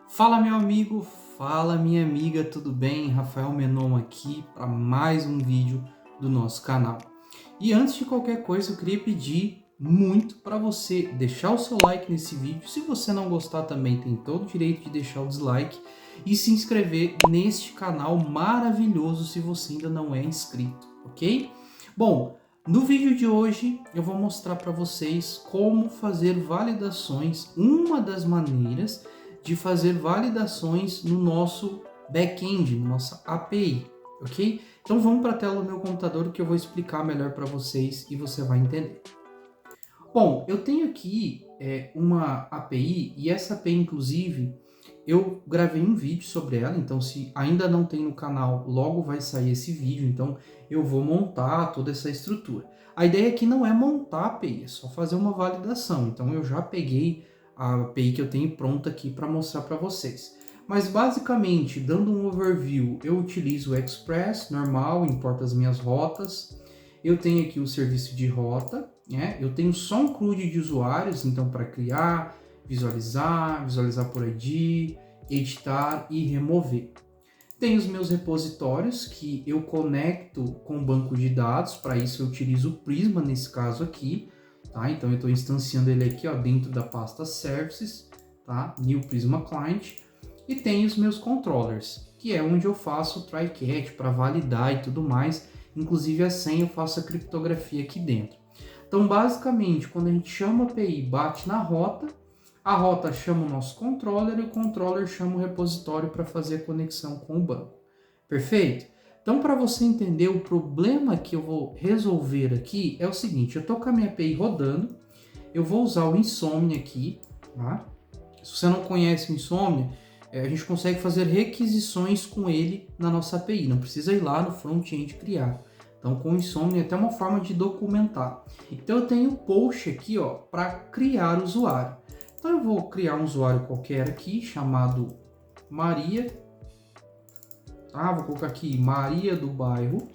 Fala meu amigo, fala minha amiga, tudo bem? Rafael Menon aqui para mais um vídeo do nosso canal. E antes de qualquer coisa, eu queria pedir muito para você deixar o seu like nesse vídeo. Se você não gostar também, tem todo o direito de deixar o dislike e se inscrever neste canal maravilhoso se você ainda não é inscrito, ok? Bom, no vídeo de hoje eu vou mostrar para vocês como fazer validações, uma das maneiras de fazer validações no nosso back-end, na nossa API, ok? Então vamos para a tela do meu computador que eu vou explicar melhor para vocês e você vai entender. Bom, eu tenho aqui uma API e essa API, inclusive, eu gravei um vídeo sobre ela, então se ainda não tem no canal, logo vai sair esse vídeo, então eu vou montar toda essa estrutura. A ideia aqui não é montar a API, é só fazer uma validação, então eu já peguei a API que eu tenho pronta aqui para mostrar para vocês. Mas basicamente, dando um overview, eu utilizo o Express normal, importo as minhas rotas. Eu tenho aqui o serviço de rota, né? Eu tenho só um CRUD de usuários, então para criar, visualizar por ID, editar e remover. Tenho os meus repositórios que eu conecto com o banco de dados, para isso eu utilizo o Prisma nesse caso aqui, tá? Então eu estou instanciando ele aqui ó, dentro da pasta Services, tá? New Prisma Client. E tenho os meus controllers, que é onde eu faço o try-catch para validar e tudo mais. Inclusive a senha eu faço a criptografia aqui dentro. Então basicamente quando a gente chama a API, bate na rota, a rota chama o nosso controller e o controller chama o repositório para fazer a conexão com o banco. Perfeito? Então, para você entender o problema que eu vou resolver aqui, é o seguinte, eu estou com a minha API rodando, eu vou usar o Insomnia aqui, tá? Se você não conhece o Insomnia, a gente consegue fazer requisições com ele na nossa API, não precisa ir lá no front-end criar. Então, com o Insomnia é até uma forma de documentar. Então, eu tenho o post aqui para criar usuário. Então, eu vou criar um usuário qualquer aqui, chamado Maria. Tá? Vou colocar aqui Maria do bairro.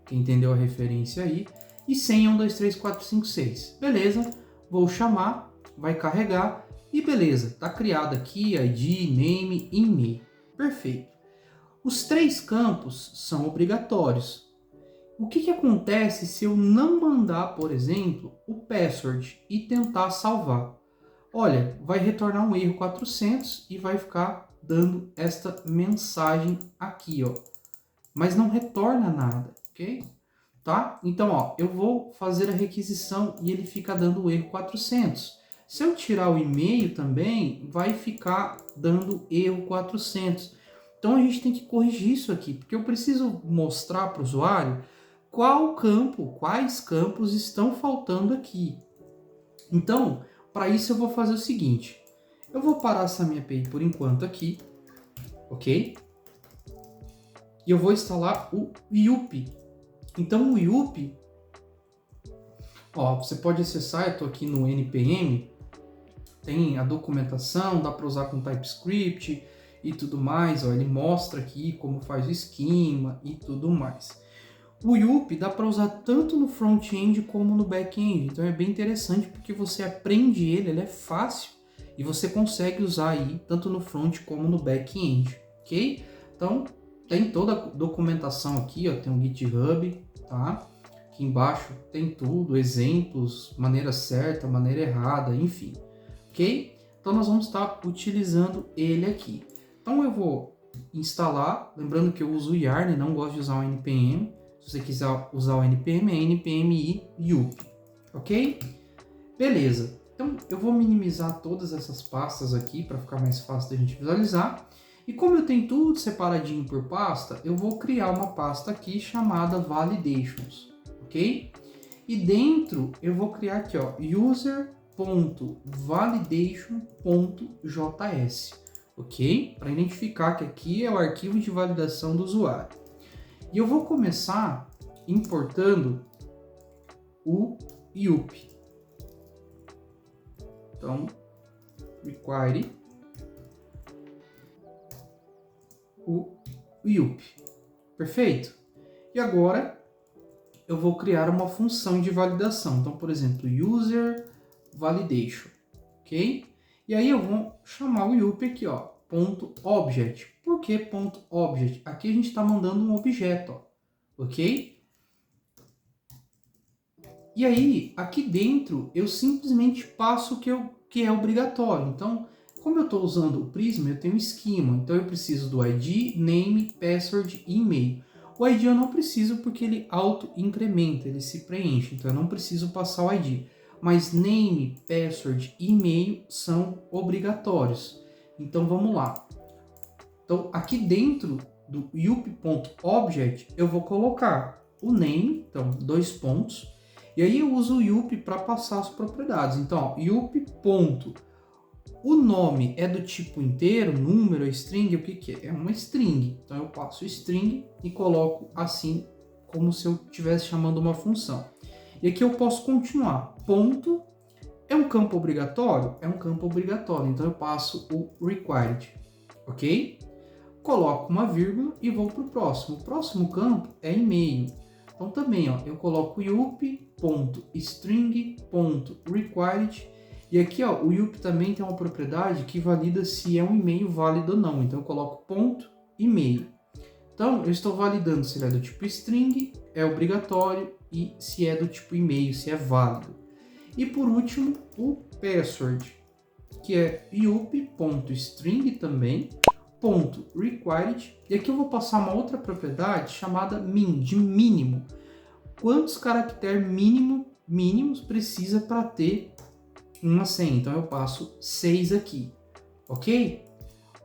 Quem entendeu a referência aí. E senha 1, 2, 3, 4, 5, 6. Beleza. Vou chamar, vai carregar. E beleza, tá criado aqui ID, name e e-mail. Perfeito. Os 3 campos são obrigatórios. O que acontece se eu não mandar, por exemplo, o password e tentar salvar? Olha, vai retornar um erro 400 e vai ficar dando esta mensagem aqui, ó. Mas não retorna nada, ok? Tá? Então, ó, eu vou fazer a requisição e ele fica dando o erro 400. Se eu tirar o e-mail também, vai ficar dando erro 400. Então, a gente tem que corrigir isso aqui, porque eu preciso mostrar para o usuário quais campos estão faltando aqui. Então, para isso eu vou fazer o seguinte. Eu vou parar essa minha API por enquanto aqui, ok? E eu vou instalar o YUP. Então, o YUP, ó, você pode acessar, eu estou aqui no NPM, tem a documentação, dá para usar com TypeScript e tudo mais, ó, ele mostra aqui como faz o esquema e tudo mais. O YUP dá para usar tanto no front-end como no back-end, então é bem interessante porque você aprende ele é fácil e você consegue usar aí tanto no front como no back-end, ok? Então tem toda a documentação aqui, ó, tem um GitHub, tá? Aqui embaixo tem tudo, exemplos, maneira certa, maneira errada, enfim, ok? Então nós vamos estar utilizando ele aqui. Então eu vou instalar, lembrando que eu uso o Yarn, não gosto de usar o NPM. Se você quiser usar o NPM, é NPMI YUP, ok? Beleza, então eu vou minimizar todas essas pastas aqui para ficar mais fácil da gente visualizar. E como eu tenho tudo separadinho por pasta, eu vou criar uma pasta aqui chamada Validations, ok? E dentro eu vou criar aqui, ó, user.validation.js, ok? Para identificar que aqui é o arquivo de validação do usuário. E eu vou começar importando o YUP. Então, require o YUP. Perfeito? E agora eu vou criar uma função de validação. Então, por exemplo, user validation, ok? E aí eu vou chamar o yup aqui, ó, ponto .object. Por que ponto .object? Aqui a gente está mandando um objeto, ó, ok? E aí, aqui dentro, eu simplesmente passo o que é obrigatório. Então, como eu estou usando o Prisma, eu tenho um esquema. Então, eu preciso do ID, name, password e e-mail. O ID eu não preciso porque ele auto-incrementa, ele se preenche. Então, eu não preciso passar o ID. Mas name, password e e-mail são obrigatórios. Então, vamos lá. Então, aqui dentro do yup.object, eu vou colocar o name, então, 2 pontos. E aí eu uso o yup para passar as propriedades. Então, ó, yup. O nome é do tipo inteiro, número, string, o que que é? É uma string. Então eu passo string e coloco assim, como se eu estivesse chamando uma função. E aqui eu posso continuar. Ponto é um campo obrigatório? É um campo obrigatório. Então eu passo o required, ok? Coloco uma vírgula e vou para o próximo. O próximo campo é e-mail. Então também, ó, eu coloco yup.string.required e aqui, ó, o yup também tem uma propriedade que valida se é um e-mail válido ou não. Então eu coloco ponto e-mail. Então eu estou validando se ele é do tipo string, é obrigatório e se é do tipo e-mail, se é válido. E por último, o password, que é yup.string também, .required, e aqui eu vou passar uma outra propriedade chamada min, de mínimo. Quantos caracteres mínimos precisa para ter uma senha? Então eu passo 6 aqui, ok?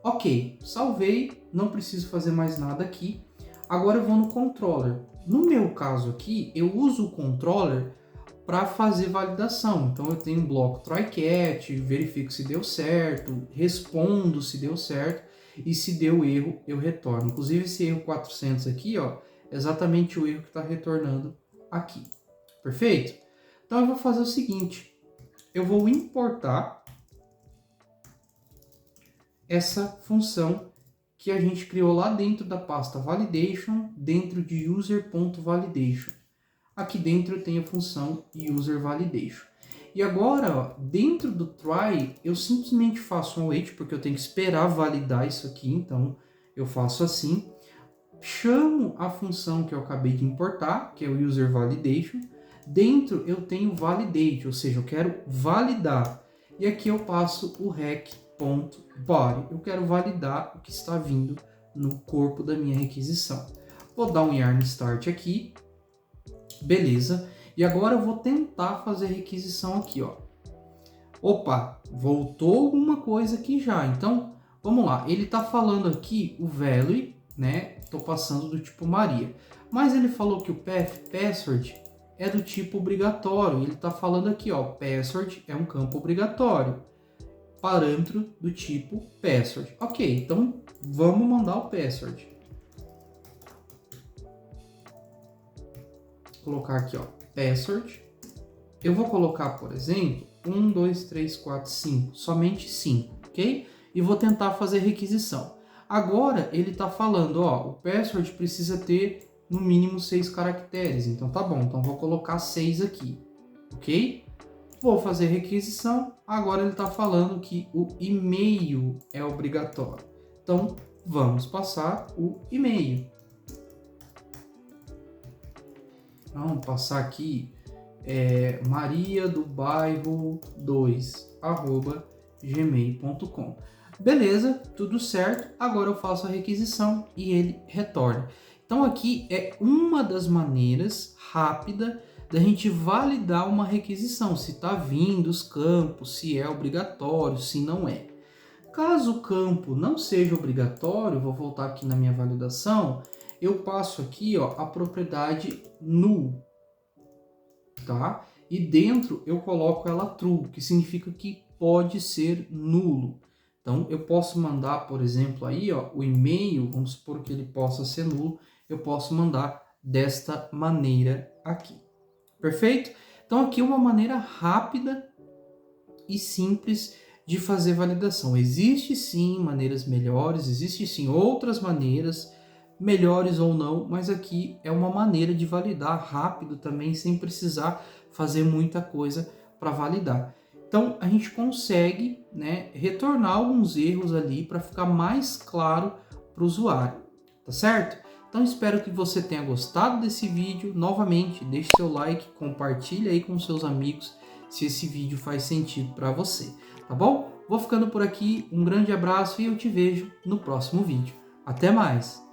Ok, salvei, não preciso fazer mais nada aqui. Agora eu vou no controller. No meu caso aqui, eu uso o controller para fazer validação. Então eu tenho um bloco try-catch, verifico se deu certo, respondo se deu certo. E se deu erro, eu retorno. Inclusive esse erro 400 aqui, ó, é exatamente o erro que está retornando aqui. Perfeito? Então eu vou fazer o seguinte. Eu vou importar essa função que a gente criou lá dentro da pasta validation, dentro de user.validation. Aqui dentro eu tenho a função userValidation. E agora, ó, dentro do try, eu simplesmente faço um await, porque eu tenho que esperar validar isso aqui, então eu faço assim. Chamo a função que eu acabei de importar, que é o userValidation. Dentro eu tenho validate, ou seja, eu quero validar. E aqui eu passo o rec.body. Eu quero validar o que está vindo no corpo da minha requisição. Vou dar um yarn start aqui. Beleza. E agora eu vou tentar fazer requisição aqui, ó. Opa, voltou alguma coisa aqui já. Então, vamos lá. Ele está falando aqui o value, né? Estou passando do tipo Maria. Mas ele falou que o password é do tipo obrigatório. Ele está falando aqui, ó, password é um campo obrigatório. Parâmetro do tipo password. Ok, então vamos mandar o password. Vou colocar aqui, ó, password. Eu vou colocar, por exemplo, 1, 2, 3, 4, 5, somente 5, ok? E vou tentar fazer requisição. Agora ele está falando, ó, o password precisa ter no mínimo 6 caracteres, então tá bom, então vou colocar 6 aqui, ok? Vou fazer requisição, agora ele está falando que o e-mail é obrigatório. Então vamos passar o e-mail. Vamos passar aqui Maria do Bairro 2 @gmail.com. Beleza, tudo certo. Agora eu faço a requisição e ele retorna. Então aqui é uma das maneiras rápida da gente validar uma requisição, se está vindo os campos, se é obrigatório, se não é. Caso o campo não seja obrigatório, vou voltar aqui na minha validação, eu passo aqui, ó, a propriedade null, tá? E dentro eu coloco ela true, que significa que pode ser nulo. Então eu posso mandar, por exemplo, aí, ó, o e-mail, vamos supor que ele possa ser nulo, eu posso mandar desta maneira aqui. Perfeito? Então aqui é uma maneira rápida e simples de fazer validação. Existe sim maneiras melhores, existe sim outras maneiras, melhores ou não, mas aqui é uma maneira de validar rápido também, sem precisar fazer muita coisa para validar. Então a gente consegue, né, retornar alguns erros ali para ficar mais claro para o usuário, tá certo? Então espero que você tenha gostado desse vídeo. Novamente, deixe seu like, compartilhe aí com seus amigos se esse vídeo faz sentido para você, tá bom? Vou ficando por aqui, um grande abraço e eu te vejo no próximo vídeo. Até mais!